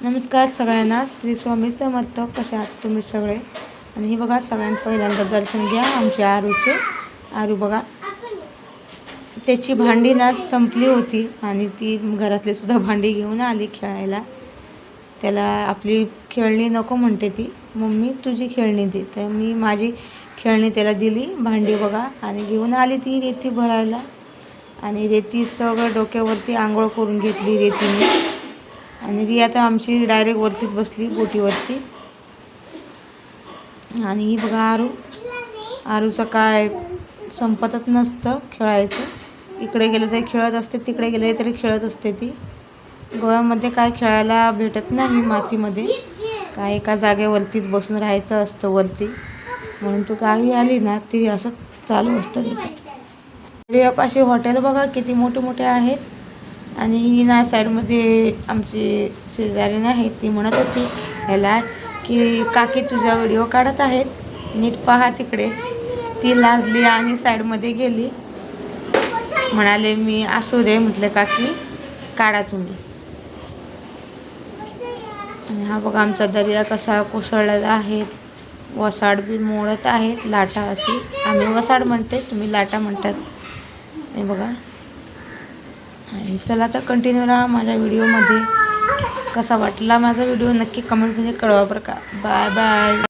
नमस्कार सगळ्यांना, श्री स्वामी समर्थ. कशा आहात तुम्ही सगळे? आणि हे बघा, सगळ्यांत पहिल्यांदा दर्शन घ्या आमच्या आरूचे. आरू बघा, त्याची भांडी ना संपली होती आणि ती घरातली सुद्धा भांडी घेऊन आली खेळायला. त्याला आपली खेळणी नको म्हणते ती, मम्मी तुझी खेळणी दे. तर मी माझी खेळणी त्याला दिली, भांडी बघा, आणि घेऊन आली ती रेती भरायला. आणि रेती सगळं डोक्यावरती आंघोळ करून घेतली रेतीने. आणि रिया तर आमची डायरेक्ट वरतीच बसली बोटीवरती. आणि ही बघा आरूचं काय संपतच नसतं खेळायचं. इकडे गेलं तरी खेळत असते, तिकडे गेले तरी खेळत असते ती. गोव्यामध्ये काय खेळायला भेटत नाही मातीमध्ये, काय एका जागेवरतीच बसून राहायचं असतं वरती. म्हणून तू गावी आली ना ती असं चालू असतं तिचं. रियापाशी हॉटेल बघा किती मोठे मोठे आहेत. आणि ही ना साईडमध्ये आमची शेजारीण आहे, ती म्हणत होती ह्याला की काकी तुझा व्हिडिओ काढत आहेत, नीट पहा तिकडे. ती लाजली आणि साईडमध्ये गेली. म्हणाले मी असू रे, म्हटलं काकी काढा तुम्ही. आणि हा बघा आमचा दर्या कसा कोसळलेला आहे. वसाड बी मोडत आहेत, लाटा अशी. आम्ही वसाड म्हणते, तुम्ही लाटा म्हणतात. हे बघा. आणि चला तर कंटिन्यू राहा माझ्या व्हिडिओमध्ये. कसा वाटला माझा व्हिडिओ नक्की कमेंटमध्ये कळवा बरं का. Bye bye.